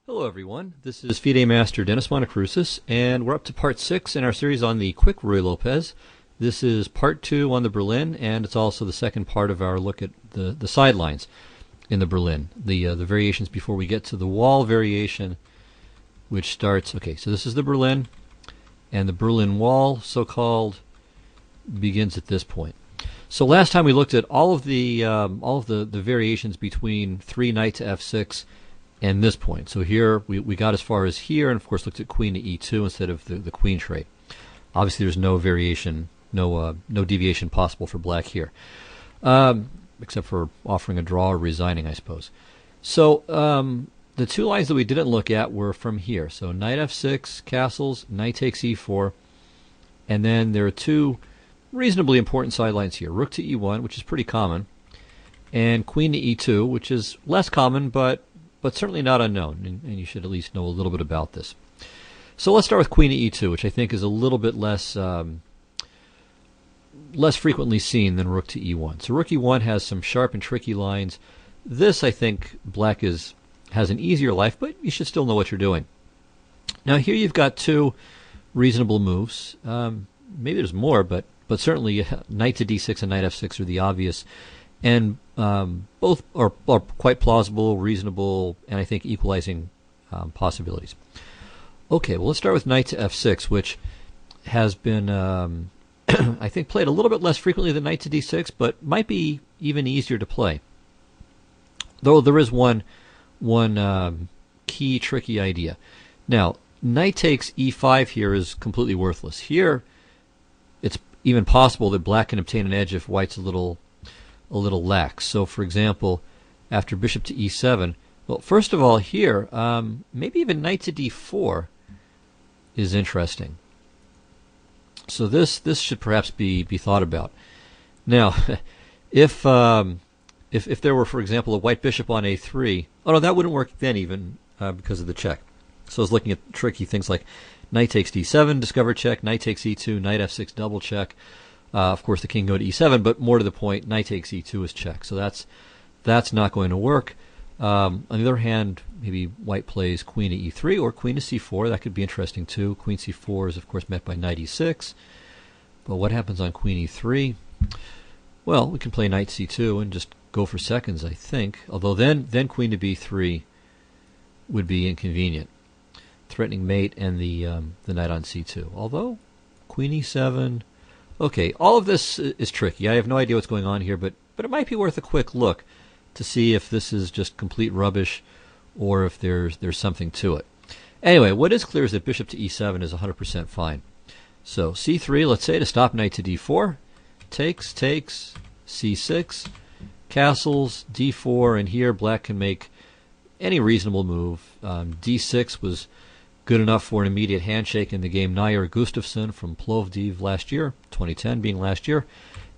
Hello everyone, this is FIDE Master Dennis Monokroussos, and we're up to part 6 in our series on the quick Ruy Lopez. This is part 2 on the Berlin, and it's also the second part of our look at the sidelines in the Berlin, the variations before we get to the wall variation, which starts, okay, so this is the Berlin, and the Berlin wall, so-called, begins at this point. So last time we looked at all of the variations between 3 knight to f6 and this point. So here we got as far as here, and of course looked at queen to e2 instead of the queen trait. Obviously there's no variation, no deviation possible for black here, except for offering a draw or resigning, I suppose. So the two lines that we didn't look at were from here. So knight f6, castles, knight takes e4, and then there are two reasonably important sidelines here. Rook to e1, which is pretty common, and queen to e2, which is less common, but certainly not unknown, and you should at least know a little bit about this. So let's start with queen to e2, which I think is a little bit less frequently seen than rook to e1. So rook e1 has some sharp and tricky lines. This, I think, black has an easier life, but you should still know what you're doing. Now here you've got two reasonable moves. Maybe there's more, but certainly knight to d6 and knight f6 are the obvious. And both are quite plausible, reasonable, and I think equalizing possibilities. Okay, well, let's start with knight to f6, which has been, I think, played a little bit less frequently than knight to d6, but might be even easier to play. Though there is one key tricky idea. Now, knight takes e5 here is completely worthless. Here, it's even possible that black can obtain an edge if white's a little lax. So, for example, after bishop to e7, well, first of all, here, maybe even knight to d4 is interesting. So this should perhaps be thought about. Now, if there were, for example, a white bishop on a3, oh no, that wouldn't work then even because of the check. So I was looking at tricky things like knight takes d7, discover check, knight takes e2, knight f6, double check. Of course, the king go to e7, but more to the point, knight takes e2 is check. So that's not going to work. On the other hand, maybe white plays queen to e3 or queen to c4. That could be interesting too. Queen c4 is, of course, met by knight e6. But what happens on queen e3? Well, we can play knight c2 and just go for seconds, I think. Although then queen to b3 would be inconvenient, threatening mate and the knight on c2. Although queen e7. Okay, all of this is tricky. I have no idea what's going on here, but it might be worth a quick look to see if this is just complete rubbish or if there's something to it. Anyway, what is clear is that bishop to e7 is 100% fine. So c3, let's say, to stop knight to d4, takes, c6, castles, d4, and here black can make any reasonable move. d6 was good enough for an immediate handshake in the game Nair Gustafsson from Plovdiv last year, 2010 being last year,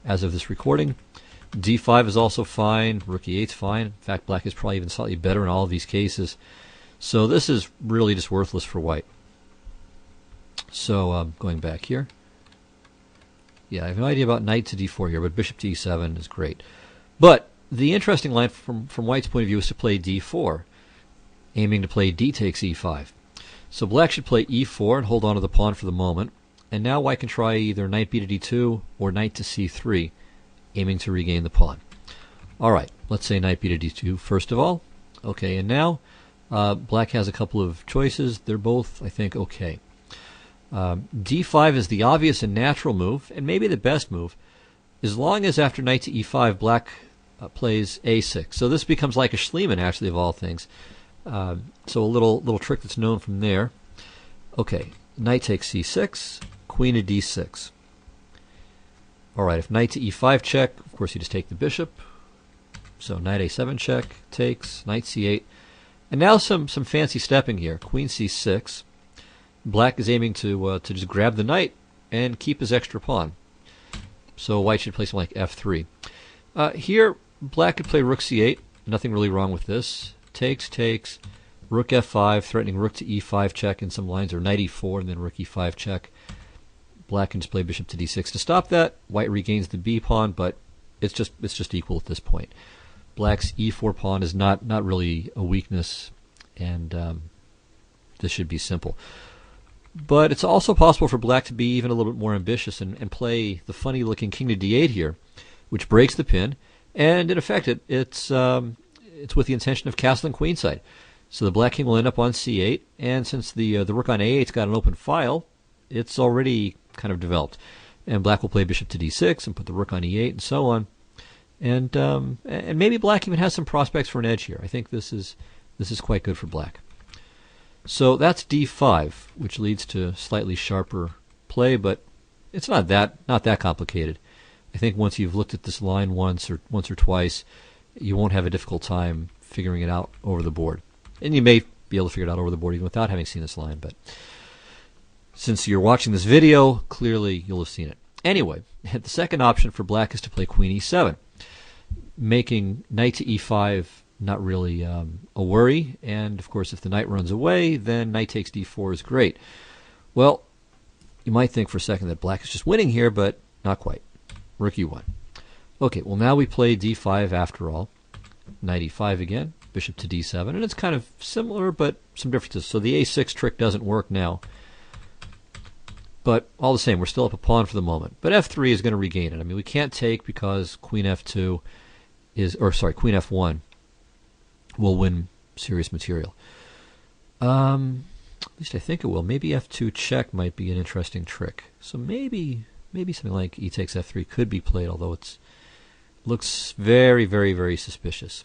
as of this recording. d5 is also fine, rook e8's fine. In fact, black is probably even slightly better in all of these cases. So this is really just worthless for white. So going back here. Yeah, I have no idea about knight to d4 here, but bishop to e7 is great. But the interesting line from white's point of view is to play d4, aiming to play d takes e5. So black should play e4 and hold on to the pawn for the moment. And now white can try either knight b to d2 or knight to c3, aiming to regain the pawn. All right, let's say knight b to d2 first of all. Okay, and now black has a couple of choices. They're both, I think, okay. d5 is the obvious and natural move, and maybe the best move, as long as after knight to e5, black plays a6. So this becomes like a Schliemann, actually, of all things. So a little trick that's known from there. Okay, knight takes c6, queen to d6. All right, if knight to e5 check, of course you just take the bishop. So knight a7 check, takes, knight c8. And now some fancy stepping here. Queen c6. Black is aiming to just grab the knight and keep his extra pawn. So white should play something like f3. Here, black could play rook c8. Nothing really wrong with this. Takes, rook f5, threatening rook to e5 check in some lines, or knight e4 and then rook e5 check. Black can just play bishop to d6 to stop that. White regains the b pawn, but it's just equal at this point. Black's e4 pawn is not really a weakness, and this should be simple. But it's also possible for black to be even a little bit more ambitious and play the funny-looking king to d8 here, which breaks the pin, and in effect it's with the intention of castling queenside. So the black king will end up on c8, and since the rook on a8's got an open file, it's already kind of developed. And black will play bishop to d6 and put the rook on e8 and so on. And maybe black even has some prospects for an edge here. I think this is quite good for black. So that's d5, which leads to slightly sharper play, but it's not that complicated. I think once you've looked at this line once or twice, you won't have a difficult time figuring it out over the board. And you may be able to figure it out over the board even without having seen this line, but since you're watching this video, clearly you'll have seen it. Anyway, the second option for black is to play queen e7, making knight to e5 not really a worry, and of course if the knight runs away, then knight takes d4 is great. Well, you might think for a second that black is just winning here, but not quite. Rook e1. Okay, well now we play d5 after all. Knight e5 again, bishop to d7, and it's kind of similar, but some differences. So the a6 trick doesn't work now. But all the same, we're still up a pawn for the moment. But f3 is going to regain it. I mean, we can't take because queen f2 queen f1 will win serious material. At least I think it will. Maybe f2 check might be an interesting trick. So maybe something like e takes f3 could be played, although it looks very, very, very suspicious.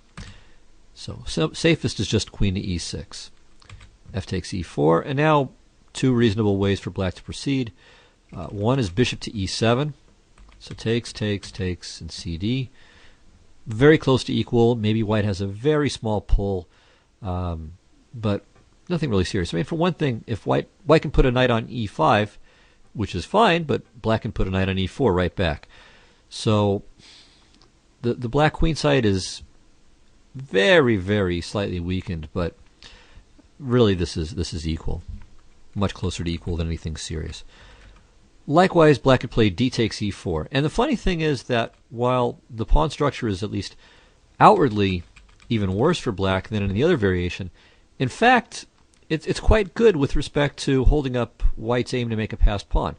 So safest is just queen to e6. F takes e4, and now two reasonable ways for black to proceed. One is bishop to e7. So takes, and cd. Very close to equal. Maybe white has a very small pull, but nothing really serious. I mean, for one thing, if white can put a knight on e5, which is fine, but black can put a knight on e4 right back. So the black queen side is very, very slightly weakened, but really this is equal. Much closer to equal than anything serious. Likewise, black could play d takes e4. And the funny thing is that while the pawn structure is at least outwardly even worse for black than in the other variation, in fact, it's quite good with respect to holding up white's aim to make a passed pawn.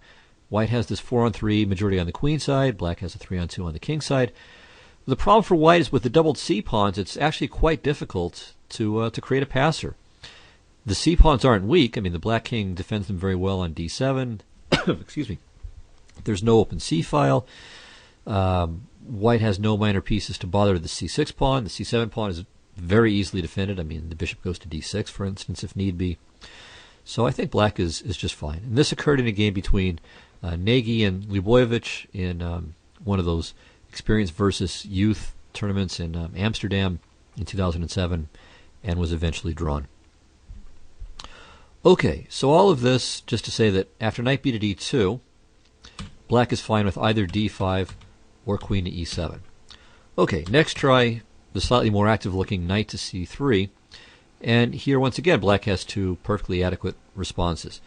White has this 4-on-3 majority on the queen side. Black has a 3-on-2 on the king side. The problem for white is with the doubled c pawns, it's actually quite difficult to create a passer. The c pawns aren't weak. I mean, the black king defends them very well on d7. Excuse me. There's no open c file. White has no minor pieces to bother the c6 pawn. The c7 pawn is very easily defended. I mean, the bishop goes to d6, for instance, if need be. So I think black is just fine. And this occurred in a game between Nagy and Lubojevich in one of those experience versus youth tournaments in Amsterdam in 2007, and was eventually drawn. Okay, so all of this just to say that after knight b to d2, black is fine with either d5 or queen to e7. Okay, next try the slightly more active looking knight to c3, and here once again black has two perfectly adequate responses.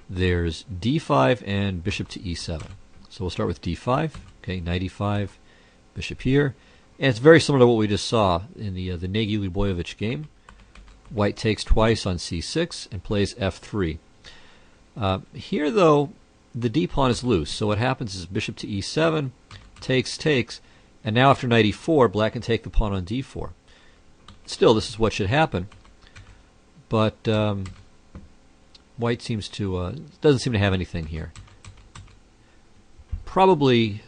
There's d5 and bishop to e7. So we'll start with d5. Okay, knight e5, bishop here, and it's very similar to what we just saw in the Nagy-Lubojevich game. White takes twice on c6 and plays f3. Here, though, the d pawn is loose, so what happens is bishop to e7, takes, and now after knight e4, black can take the pawn on d4. Still, this is what should happen, but white seems to doesn't seem to have anything here. Probably,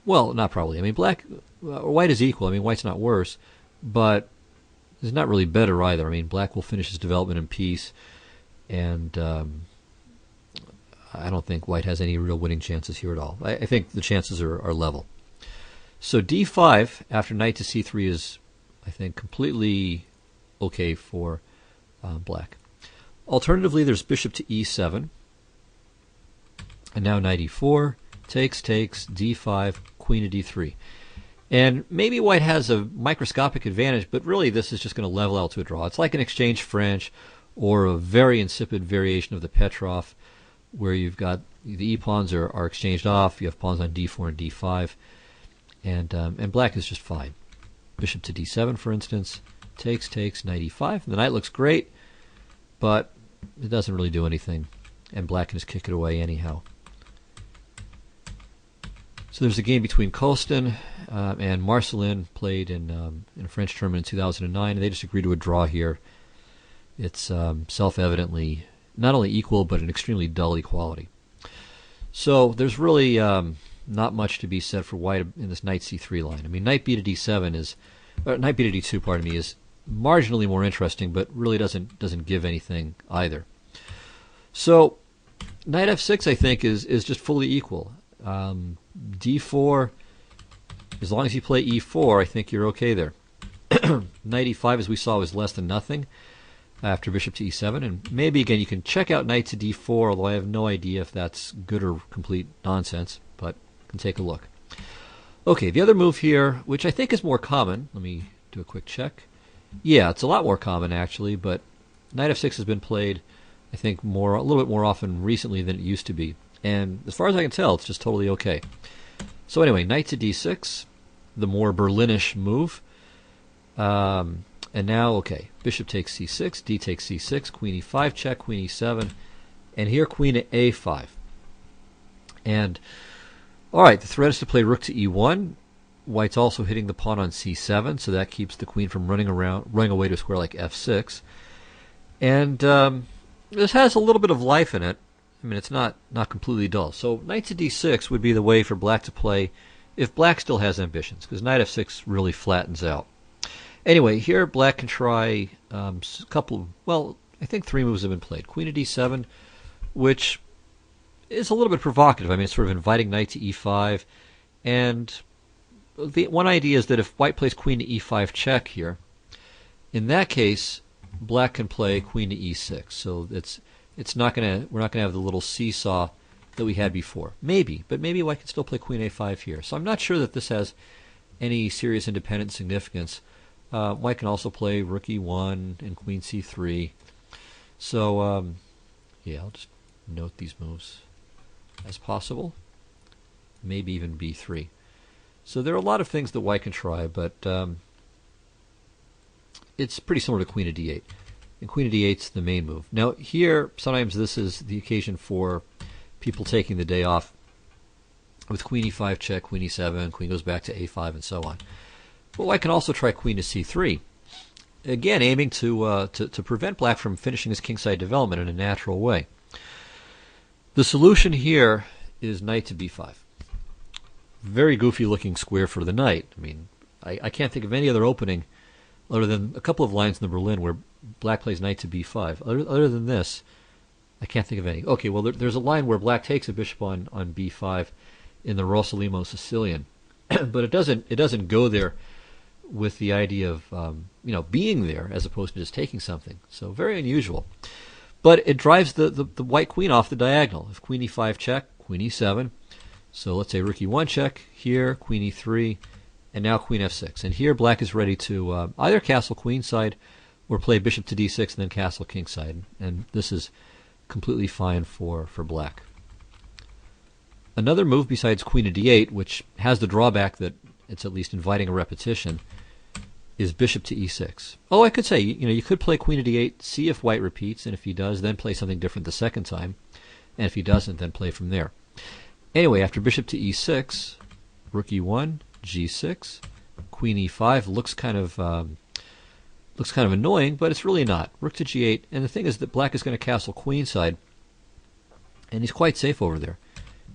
well, not probably. I mean, white is equal. I mean, white's not worse, but it's not really better either. I mean, black will finish his development in peace, and I don't think white has any real winning chances here at all. I think the chances are level. So d5 after knight to c3 is, I think, completely okay for black. Alternatively, there's bishop to e7, and now knight e4, takes, d5, queen to d3. And maybe white has a microscopic advantage, but really this is just going to level out to a draw. It's like an exchange French or a very insipid variation of the Petrov, where you've got the e-pawns are exchanged off, you have pawns on d4 and d5, and black is just fine. Bishop to d7, for instance, takes, knight e5. The knight looks great, but it doesn't really do anything, and black can just kick it away anyhow. So there's a game between Colston and Marcelin, played in a French tournament in 2009, and they just agreed to a draw here. It's self-evidently not only equal, but an extremely dull equality. So there's really not much to be said for white in this knight c3 line. I mean, knight b to d7 is, or knight b to d2, pardon me, is marginally more interesting, but really doesn't give anything either. So knight f6, I think, is just fully equal. D4, as long as you play e4, I think you're okay there. Knight e5, as we saw, is less than nothing after bishop to e7, and maybe again you can check out knight to d4, although I have no idea if that's good or complete nonsense, but you can take a look. Okay, the other move here, which I think is more common, let me do a quick check. Yeah, it's a lot more common actually, but knight f6 has been played, I think, a little bit more often recently than it used to be, and as far as I can tell, it's just totally okay. So anyway, knight to d6, the more Berlinish move. And now, okay, bishop takes c6, d takes c6, queen e5 check, queen e7, and here queen at a5. And, alright, the threat is to play rook to e1. White's also hitting the pawn on c7, so that keeps the queen from running away to a square like f6. And this has a little bit of life in it. I mean, it's not completely dull. So knight to d6 would be the way for black to play if black still has ambitions, because knight f6 really flattens out. Anyway, here black can try a couple, well, I think 3 moves have been played. Queen to d7, which is a little bit provocative. I mean, it's sort of inviting knight to e5. And the one idea is that if white plays queen to e5 check here, in that case, black can play queen to e6. So we're not gonna have the little seesaw that we had before. Maybe, but maybe white can still play queen a5 here. So I'm not sure that this has any serious independent significance. White can also play rook e1 and queen c3. So, yeah, I'll just note these moves as possible. Maybe even b3. So there are a lot of things that white can try, but it's pretty similar to queen to d8. And queen to d8 is the main move. Now here, sometimes this is the occasion for people taking the day off with queen e5 check, queen e7, queen goes back to a5, and so on. But white can also try queen to c3, again aiming to prevent black from finishing his kingside development in a natural way. The solution here is knight to b5. Very goofy looking square for the knight. I mean, I can't think of any other opening other than a couple of lines in the Berlin where black plays knight to b5. Other than this, I can't think of any. Okay, well there's a line where black takes a bishop on b5 in the Rossolimo Sicilian, but it doesn't go there with the idea of being there as opposed to just taking something. So very unusual. But it drives the white queen off the diagonal. If queen e5 check, queen e7. So let's say rook e1 check, here, queen e3, and now queen f6. And here black is ready to either castle queenside or play bishop to d6 and then castle kingside. And this is completely fine for black. Another move besides queen to d8, which has the drawback that it's at least inviting a repetition, is bishop to e6. Oh, I could say, you could play queen to d8, see if white repeats, and if he does, then play something different the second time, and if he doesn't, then play from there. Anyway, after bishop to e6, rook e1, g6, queen e5 looks kind of annoying, but it's really not. Rook to g8, and the thing is that black is going to castle queenside, and he's quite safe over there.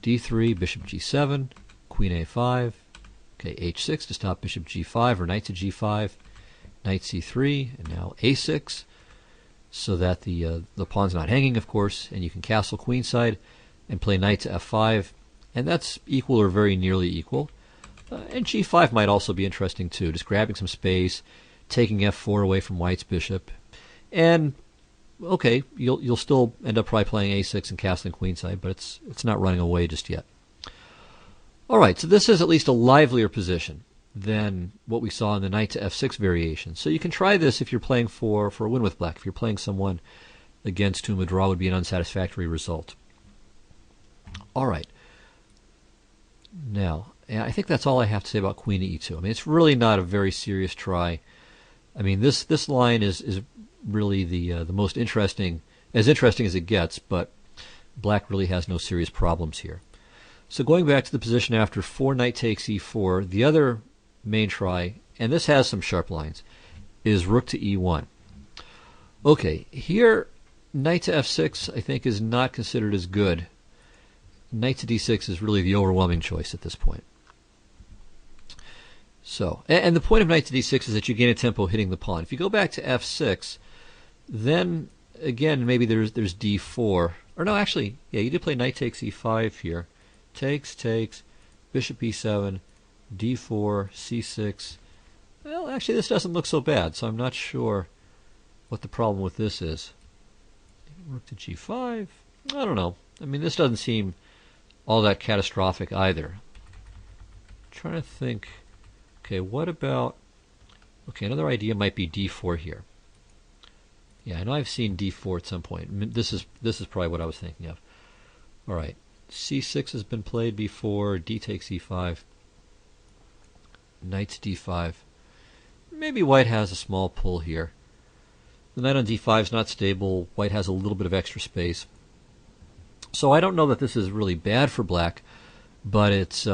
d3, bishop g7, queen a5, okay, h6 to stop bishop g5 or knight to g5, knight c3, and now a6, so that the pawn's not hanging, of course, and you can castle queenside and play knight to f5, and that's equal or very nearly equal. And g5 might also be interesting too, just grabbing some space, taking f4 away from white's bishop, and okay, you'll still end up probably playing a6 and castling queenside, but it's not running away just yet. All right, so this is at least a livelier position than what we saw in the knight to f6 variation. So you can try this if you're playing for a win with black. If you're playing someone against whom a draw would be an unsatisfactory result. All right. Now, I think that's all I have to say about queen to e2. I mean, it's really not a very serious try. I mean, this line is really the most interesting as interesting as it gets, but black really has no serious problems here. So going back to the position after 4 knight takes e4, the other main try, and this has some sharp lines, is rook to e1. Okay, here knight to f6 I think is not considered as good. Knight to d6 is really the overwhelming choice at this point. So, and the point of knight to d6 is that you gain a tempo hitting the pawn. If you go back to f6, then again maybe there's d4. Or no, actually, yeah, you did play knight takes e5 here. Takes, bishop e7, d4, c6. Well, actually this doesn't look so bad, so I'm not sure what the problem with this is. Rook to g5. I don't know. I mean, this doesn't seem all that catastrophic either. I'm trying to think. Okay, what about... Okay, another idea might be d4 here. Yeah, I know I've seen d4 at some point. This is probably what I was thinking of. All right, c6 has been played before. D takes e5. Knight to d5. Maybe white has a small pull here. The knight on d5 is not stable. White has a little bit of extra space. So I don't know that this is really bad for black, but it's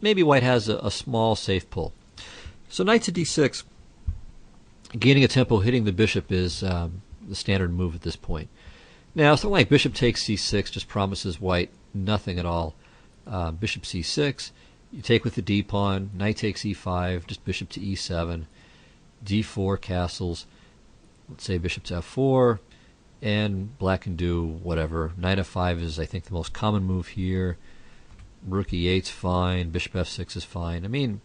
maybe white has a small safe pull. So knight to d6, gaining a tempo, hitting the bishop is the standard move at this point. Now something like bishop takes c6 just promises white nothing at all. Bishop c6, you take with the d pawn. Knight takes e5, just bishop to e7, d4 castles. Let's say bishop to f4, and black can do whatever. Knight f5 is, I think, the most common move here. Rook e8's fine. Bishop f6 is fine. I mean,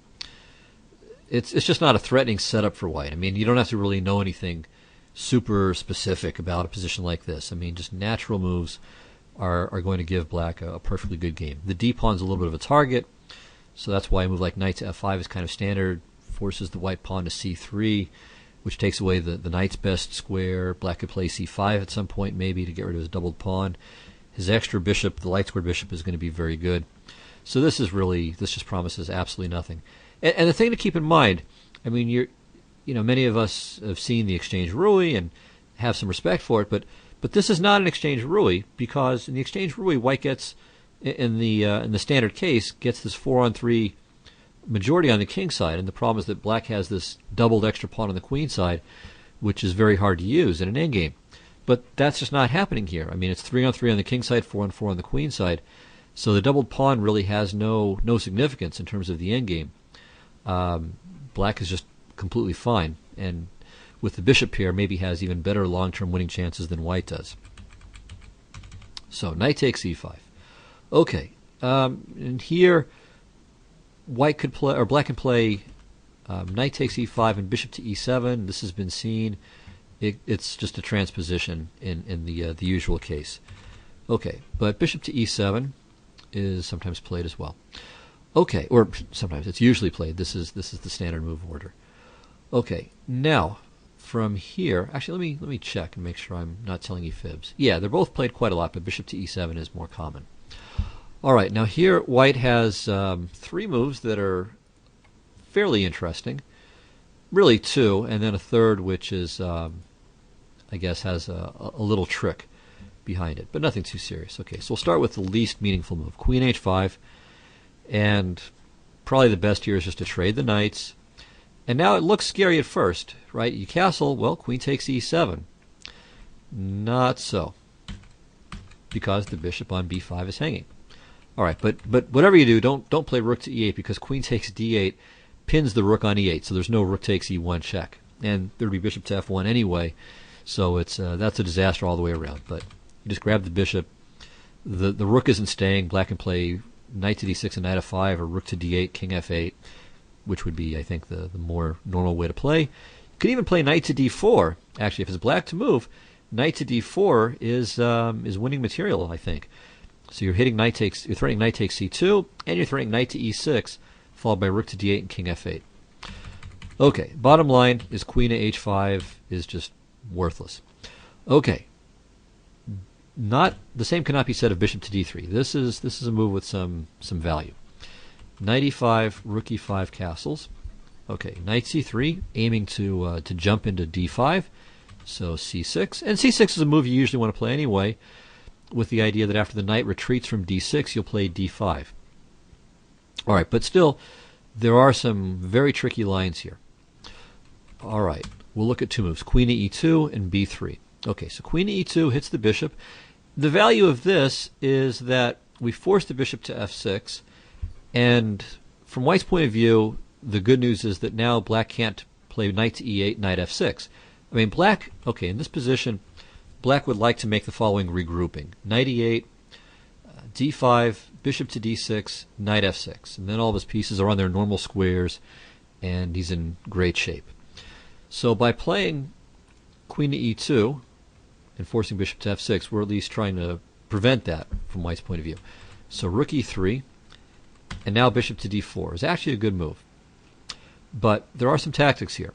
it's just not a threatening setup for white. I mean, you don't have to really know anything super specific about a position like this. I mean, just natural moves are going to give black a perfectly good game. The d pawn's a little bit of a target, so that's why a move like knight to f5 is kind of standard. Forces the white pawn to c3, which takes away the knight's best square. Black could play c5 at some point maybe to get rid of his doubled pawn. His extra bishop, the light squared bishop, is going to be very good. So this just promises absolutely nothing. And the thing to keep in mind, I mean, many of us have seen the exchange Ruy and have some respect for it, but this is not an exchange Ruy, because in the exchange Ruy, white gets in the standard case gets this 4-on-3 majority on the king side, and the problem is that black has this doubled extra pawn on the queen side, which is very hard to use in an endgame. But that's just not happening here. I mean, it's 3-on-3 on the king side, 4-on-4 on the queen side, so the doubled pawn really has no significance in terms of the endgame. Black is just completely fine, and with the bishop here, maybe has even better long-term winning chances than white does. So knight takes e5. Okay, and here white could play, or black can play knight takes e5 and bishop to e7. This has been seen. It's just a transposition in the usual case. Okay, but bishop to e7 is sometimes played as well. Okay, or sometimes it's usually played. This is the standard move order. Okay, now from here, actually let me check and make sure I'm not telling you fibs. Yeah, they're both played quite a lot, but bishop to e7 is more common. All right, now here white has 3 moves that are fairly interesting. Really 2, and then a third which is, I guess, has a little trick behind it, but nothing too serious. Okay, so we'll start with the least meaningful move, queen h5, and probably the best here is just to trade the knights. And now it looks scary at first, right? You castle, well, queen takes e7. Not so, because the bishop on b5 is hanging. All right, but whatever you do, don't play rook to e8, because queen takes d8 pins the rook on e8, so there's no rook takes e1 check, and there'd be bishop to f1 anyway, so it's that's a disaster all the way around. But you just grab the bishop. The rook isn't staying. Black can play knight to d6 and knight f5, or rook to d8, king f8, which would be, I think, the more normal way to play. You could even play knight to d4. Actually, if it's black to move, knight to d4 is winning material, I think. So you're threatening knight takes c2, and you're threatening knight to e6, followed by rook to d8 and king f8. Okay, bottom line is queen to h5 is just worthless. Okay, not the same cannot be said of bishop to d3. This is a move with some value. Knight e5, rook e5 castles. Okay, knight c3, aiming to jump into d5. So c6, and c6 is a move you usually want to play anyway, with the idea that after the knight retreats from d6, you'll play d5. All right, but still, there are some very tricky lines here. All right, we'll look at two moves, queen to e2 and b3. Okay, so queen to e2 hits the bishop. The value of this is that we force the bishop to f6, and from white's point of view, the good news is that now black can't play knight to e8, knight f6. I mean, black, okay, in this position, black would like to make the following regrouping. Knight e8, d5, bishop to d6, knight f6. And then all of his pieces are on their normal squares, and he's in great shape. So by playing queen to e2 and forcing bishop to f6, we're at least trying to prevent that from white's point of view. So rook e3, and now bishop to d4 is actually a good move. But there are some tactics here.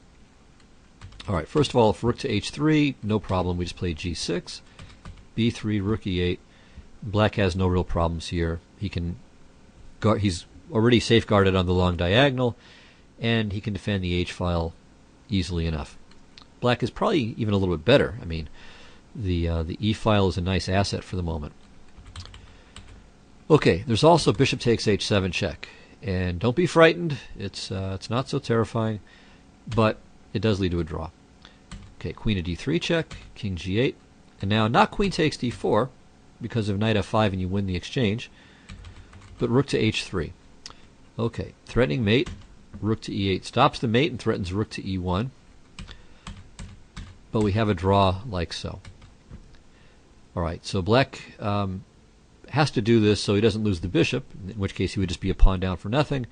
All right, first of all, if rook to h3, no problem. We just play g6, b3, rook e8. Black has no real problems here. He's already safeguarded on the long diagonal, and he can defend the h-file easily enough. Black is probably even a little bit better. I mean, the e-file is a nice asset for the moment. Okay, there's also bishop takes h7 check. And don't be frightened. It's not so terrifying, but it does lead to a draw. Okay, queen to d3 check, king g8, and now not queen takes d4 because of knight f5 and you win the exchange, but rook to h3. Okay, threatening mate, rook to e8 stops the mate and threatens rook to e1, but we have a draw like so. All right, so black has to do this so he doesn't lose the bishop, in which case he would just be a pawn down for nothing,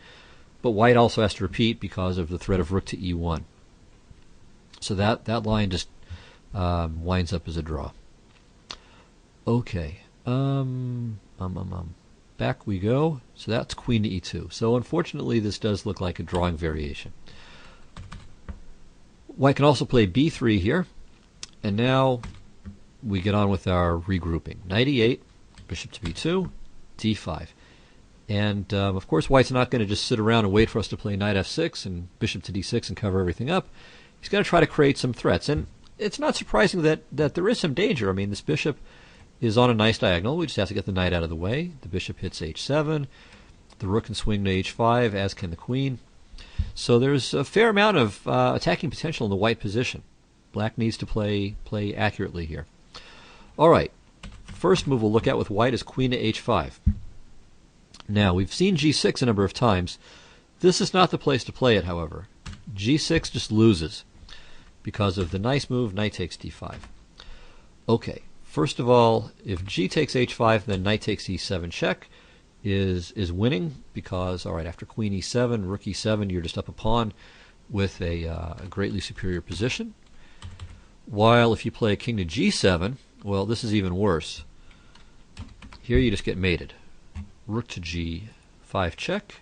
but white also has to repeat because of the threat of rook to e1. So that line just winds up as a draw. Okay, back we go. So that's queen to e2. So unfortunately this does look like a drawing variation. White can also play b3 here, and now we get on with our regrouping. Knight e8, bishop to b2, d5. And of course white's not going to just sit around and wait for us to play knight f6 and bishop to d6 and cover everything up. He's going to try to create some threats. And it's not surprising that there is some danger. I mean, this bishop is on a nice diagonal. We just have to get the knight out of the way. The bishop hits h7. The rook can swing to h5, as can the queen. So there's a fair amount of attacking potential in the white position. Black needs to play accurately here. All right. First move we'll look at with white is queen to h5. Now, we've seen g6 a number of times. This is not the place to play it, however. g6 just loses because of the nice move, knight takes d5. Okay, first of all, if g takes h5, then knight takes e7 check is winning because, all right, after queen e7, rook e7, you're just up a pawn with a greatly superior position. While if you play king to g7, well, this is even worse. Here you just get mated. Rook to g5 check.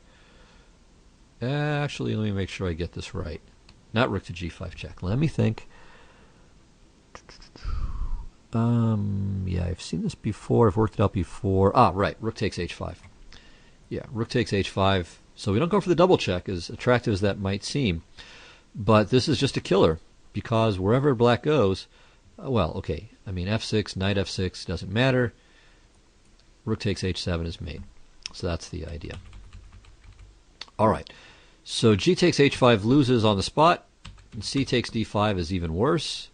Actually, let me make sure I get this right. Not rook to g5 check. Let me think. Yeah, I've seen this before. I've worked it out before. Ah, right. Rook takes h5. Yeah, rook takes h5. So we don't go for the double check, as attractive as that might seem. But this is just a killer, because wherever black goes, well, okay, I mean, f6, knight f6, doesn't matter. Rook takes h7 is mate. So that's the idea. All right. So g takes h5 loses on the spot, and c takes d5 is even worse.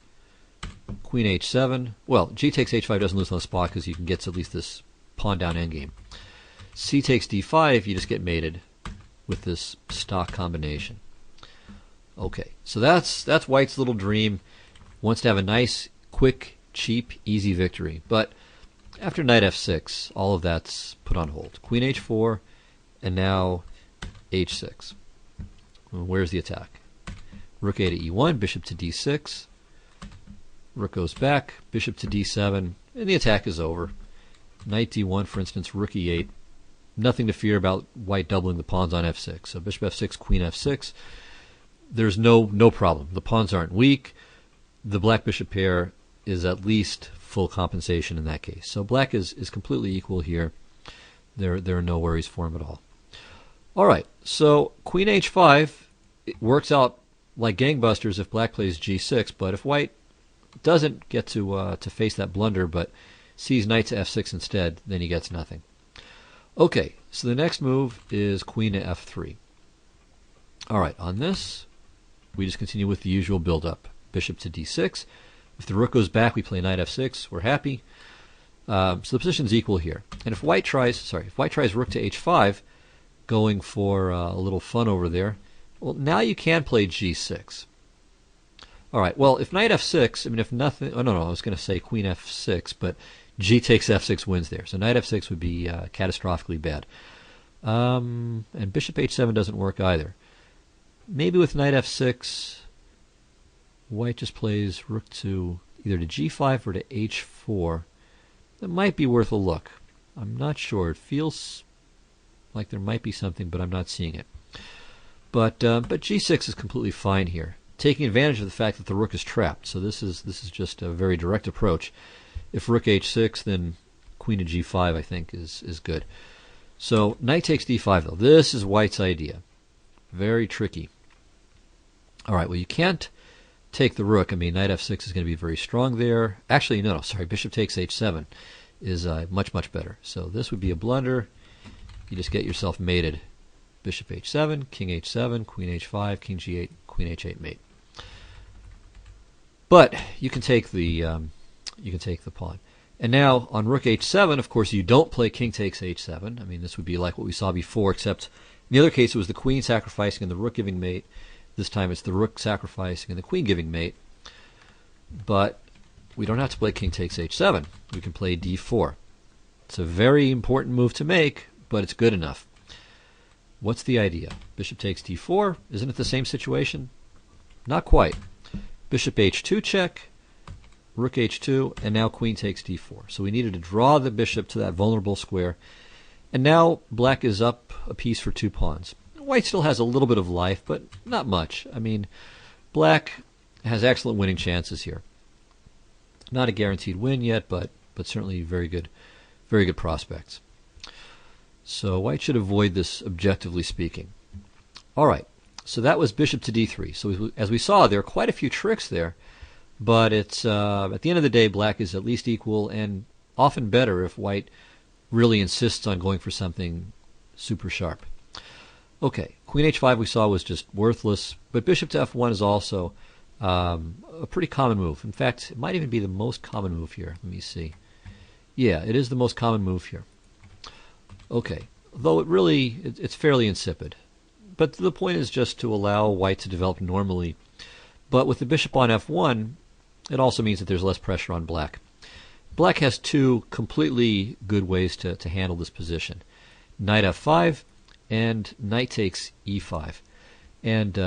Queen h7. Well, g takes h5 doesn't lose on the spot because you can get to at least this pawn down endgame. C takes d5, you just get mated with this stock combination. Okay, so that's white's little dream. Wants to have a nice, quick, cheap, easy victory. But after knight f6, all of that's put on hold. Queen h4, and now h6. Well, where's the attack? Rook a to e1, bishop to d6. Rook goes back, bishop to d7, and the attack is over. Knight d1, for instance, rook e8. Nothing to fear about white doubling the pawns on f6. So bishop f6, queen f6. There's no problem. The pawns aren't weak. The black bishop pair is at least full compensation in that case. So black is completely equal here. There are no worries for him at all. All right, so queen h5 it works out like gangbusters if black plays g6, but if white doesn't get to face that blunder, but sees knight to f6 instead, then he gets nothing. Okay, so the next move is queen to f3. All right, on this, we just continue with the usual build-up. Bishop to d6. If the rook goes back, we play knight f6. We're happy. So the position's equal here. And if white tries rook to h5, going for a little fun over there, well, now you can play g6. All right, well, if knight f6, I mean, if nothing, oh, no, I was going to say queen f6, but g takes f6 wins there. So knight f6 would be catastrophically bad. And bishop h7 doesn't work either. Maybe with knight f6, white just plays rook to either to g5 or to h4. That might be worth a look. I'm not sure. It feels like there might be something, but I'm not seeing it. But g6 is completely fine here, taking advantage of the fact that the rook is trapped. So this is just a very direct approach. If rook h6, then queen to g5, I think, is good. So knight takes d5, though. This is white's idea. Very tricky. All right, well, you can't take the rook. I mean, knight f6 is going to be very strong there. Actually, no, sorry, bishop takes h7 is much, much better. So this would be a blunder. You just get yourself mated. Bishop h7, king h7, queen h5, king g8, queen h8 mate. But you can take the pawn. And now on rook h7, of course, you don't play king takes h7. I mean, this would be like what we saw before, except in the other case it was the queen sacrificing and the rook giving mate. This time it's the rook sacrificing and the queen giving mate. But we don't have to play king takes h7. We can play d4. It's a very important move to make, but it's good enough. What's the idea? Bishop takes d4. Isn't it the same situation? Not quite. Bishop h2 check, rook h2, and now queen takes d4. So we needed to draw the bishop to that vulnerable square. And now black is up a piece for 2 pawns. White still has a little bit of life, but not much. I mean, black has excellent winning chances here. Not a guaranteed win yet, but certainly very good prospects. So white should avoid this, objectively speaking. All right, so that was bishop to d3. So as we saw, there are quite a few tricks there, but it's at the end of the day, black is at least equal and often better if white really insists on going for something super sharp. Okay, queen h5 we saw was just worthless, but bishop to f1 is also a pretty common move. In fact, it might even be the most common move here. Let me see. Yeah, it is the most common move here. Okay, though it's fairly insipid. But the point is just to allow white to develop normally. But with the bishop on f1, it also means that there's less pressure on black. Black has 2 completely good ways to handle this position. Knight f5 and knight takes e5. And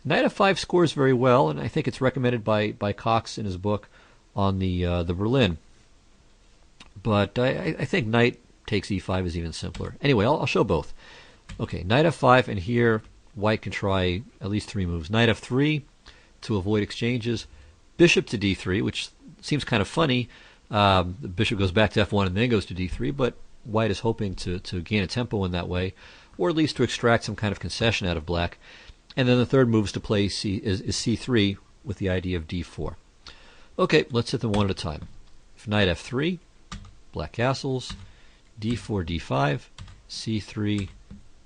knight f5 scores very well, and I think it's recommended by Cox in his book on the Berlin. But I think knight takes e5 is even simpler. Anyway, I'll show both. Okay, knight f5, and here white can try at least 3 moves. Knight f3 to avoid exchanges. Bishop to d3, which seems kind of funny. The bishop goes back to f1 and then goes to d3, but white is hoping to gain a tempo in that way, or at least to extract some kind of concession out of black. And then the third move is to play is c3 with the idea of d4. Okay, let's hit them one at a time. If knight f3, black castles, d4, d5, c3,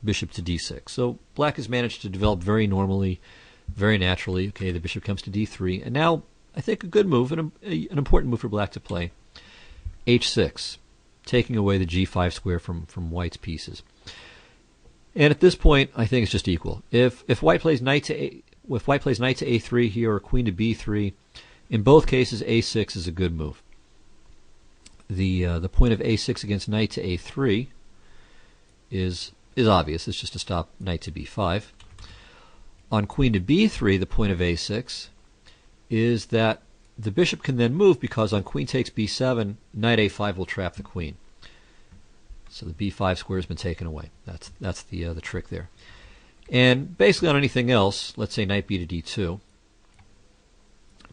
bishop to d6. So black has managed to develop very normally, very naturally. Okay, the bishop comes to d3, and now I think a good move, and an important move for black to play, h6, taking away the g5 square from white's pieces. And at this point, I think it's just equal. If white plays knight to a3 here or queen to b3, in both cases a6 is a good move. The point of a6 against knight to a3 is obvious. It's just to stop knight to b5. On queen to b3, the point of a6 is that the bishop can then move, because on queen takes b7, knight a5 will trap the queen. So the b5 square has been taken away. That's the trick there. And basically on anything else, let's say knight b to d2,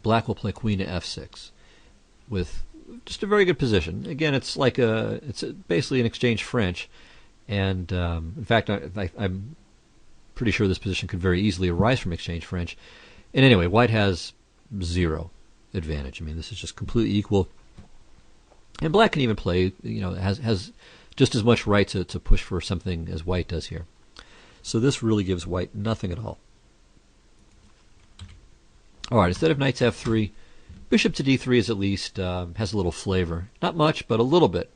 black will play queen to f6 with just a very good position. Again, it's basically an exchange French, and in fact, I'm pretty sure this position could very easily arise from exchange French. And anyway, white has 0. advantage. I mean, this is just completely equal. And black can even play, has just as much right to push for something as white does here. So this really gives white nothing at all. All right, instead of knight to f3, bishop to d3 is at least has a little flavor. Not much, but a little bit.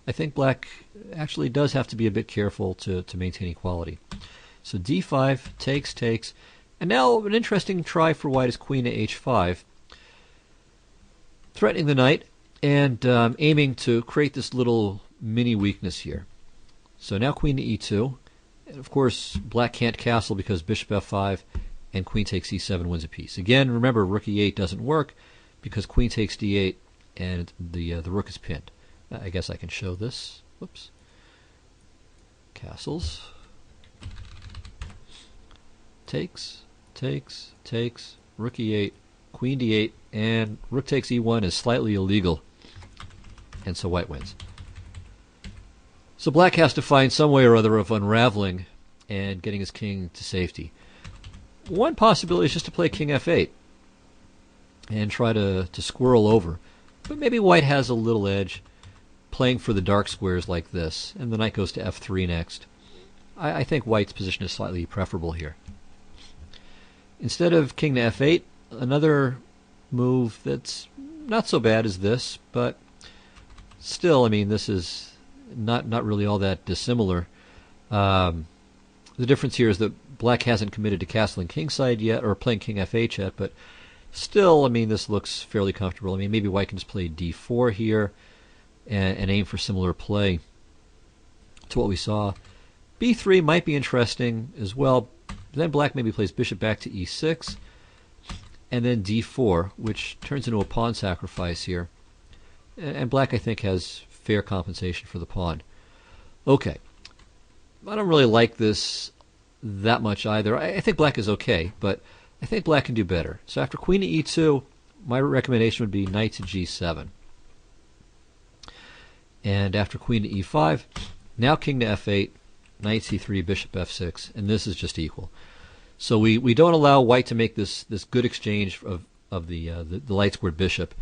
I think black actually does have to be a bit careful to maintain equality. So d5 takes, and now an interesting try for white is queen to h5, threatening the knight and aiming to create this little mini weakness here. So now queen to e2. And of course, black can't castle because bishop f5 and queen takes e7 wins a piece. Again, remember, rook e8 doesn't work because queen takes d8 and the rook is pinned. I guess I can show this. Whoops. Castles. Takes, rook e8, queen d8, and rook takes e1 is slightly illegal, and so white wins. So black has to find some way or other of unraveling and getting his king to safety. One possibility is just to play king f8 and try to squirrel over, but maybe white has a little edge playing for the dark squares like this, and the knight goes to f3 next. I think white's position is slightly preferable here. Instead of king to f8, another move that's not so bad as this, but still, I mean, this is not really all that dissimilar. The difference here is that black hasn't committed to castling kingside yet, or playing king f8 yet, but still, I mean, this looks fairly comfortable. I mean, maybe white can just play d4 here and aim for similar play to what we saw. b3 might be interesting as well. Then black maybe plays bishop back to e6, and then d4, which turns into a pawn sacrifice here. And black, I think, has fair compensation for the pawn. Okay. I don't really like this that much either. I think black is okay, but I think black can do better. So after queen to e2, my recommendation would be knight to g7. And after queen to e5, now king to f8, knight c3, bishop f6, and this is just equal. So we don't allow white to make this good exchange of the light squared bishop,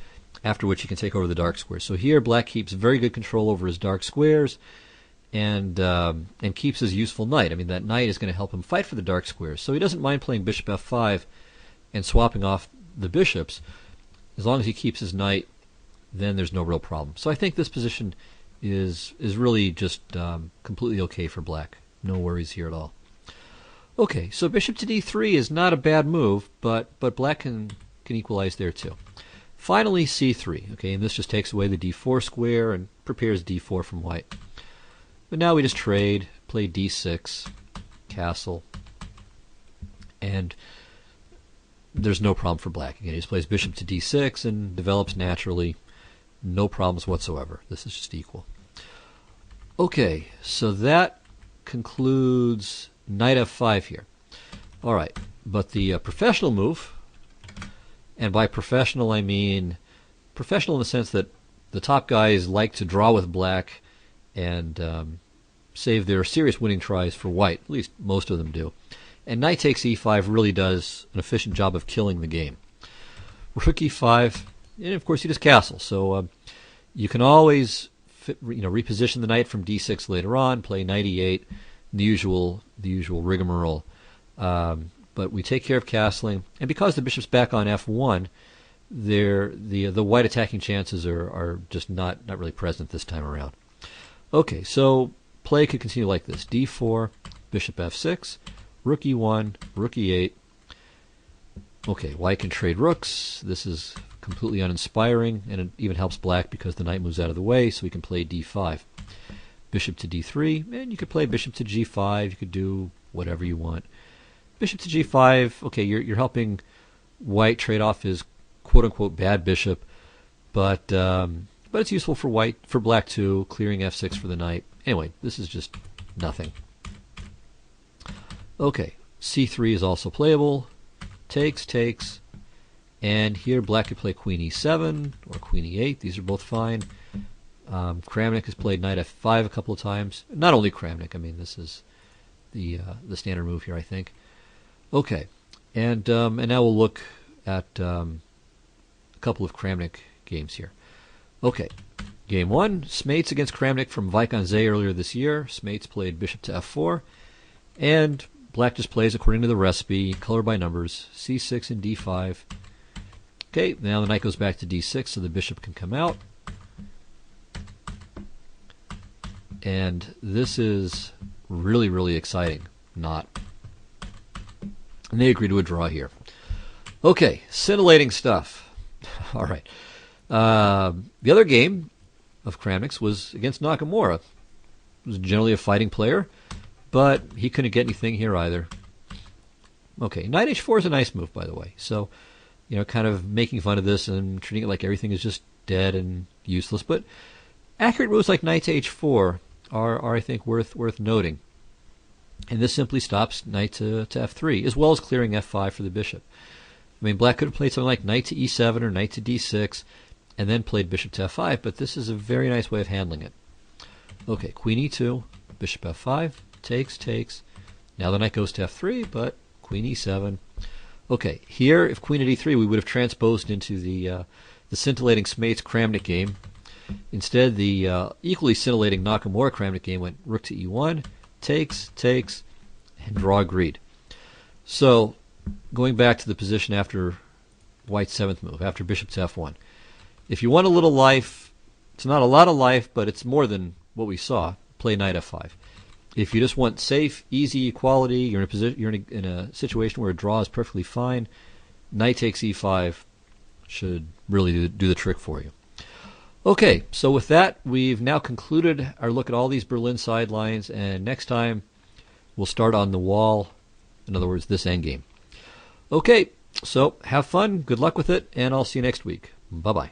after which he can take over the dark squares. So here black keeps very good control over his dark squares and keeps his useful knight. I mean, that knight is going to help him fight for the dark squares. So he doesn't mind playing bishop f5 and swapping off the bishops. As long as he keeps his knight, then there's no real problem. So I think this position is really just completely okay for black. No worries here at all. Okay, so bishop to d3 is not a bad move, but black can equalize there too. Finally, c3. Okay, and this just takes away the d4 square and prepares d4 from white. But now we just trade, play d6, castle, and there's no problem for black. Again, he just plays bishop to d6 and develops naturally. No problems whatsoever. This is just equal. Okay, so that concludes knight f5 here. All right, but the professional move, and by professional I mean professional in the sense that the top guys like to draw with black and save their serious winning tries for white. At least most of them do. And knight takes e5 really does an efficient job of killing the game. Rook e5, and of course you just castle. So you can always reposition the knight from d6 later on, play knight e8, the usual rigmarole. But we take care of castling, and because the bishop's back on f1, the white attacking chances are just not really present this time around. Okay, so play could continue like this: d4, bishop f6, rook e1, rook e8. Okay, white can trade rooks. This is completely uninspiring, and it even helps black because the knight moves out of the way, so we can play d5. Bishop to d3, and you could play bishop to g5. You could do whatever you want. Bishop to g5, okay, you're helping white trade off his quote-unquote bad bishop, but it's useful for black too, clearing f6 for the knight. Anyway, this is just nothing. Okay, c3 is also playable. Takes, and here black could play queen e7 or queen e8. These are both fine. Kramnik has played knight f5 a couple of times. Not only Kramnik, I mean, this is the standard move here, I think. Okay, and now we'll look at a couple of Kramnik games here. Okay, game 1, Smeets against Kramnik from Vaikanze earlier this year. Smeets played bishop to f4, and black just plays according to the recipe, color by numbers, c6 and d5. Okay, now the knight goes back to d6 so the bishop can come out. And this is really, really exciting. Not. And they agree to a draw here. Okay, scintillating stuff. All right. The other game of Kramnik's was against Nakamura. He was generally a fighting player, but he couldn't get anything here either. Okay, knight h4 is a nice move, by the way. So, kind of making fun of this and treating it like everything is just dead and useless. But accurate moves like knight to h4 are I think, worth noting. And this simply stops knight to f3, as well as clearing f5 for the bishop. I mean, black could have played something like knight to e7 or knight to d6, and then played bishop to f5, but this is a very nice way of handling it. Okay, queen e2, bishop f5, takes. Now the knight goes to f3, but queen e7. Okay, here, if queen at e3, we would have transposed into the scintillating Smeets-Kramnik game. Instead, the equally scintillating Nakamura-Kramnik game went rook to e1, takes, and draw agreed. So, going back to the position after white's 7th move, after bishop to f1. If you want a little life, it's not a lot of life, but it's more than what we saw, play knight f5. If you just want safe, easy equality, you're in a situation where a draw is perfectly fine, knight takes e5 should really do the trick for you. Okay, so with that, we've now concluded our look at all these Berlin sidelines, and next time we'll start on the wall, in other words, this endgame. Okay, so have fun, good luck with it, and I'll see you next week. Bye-bye.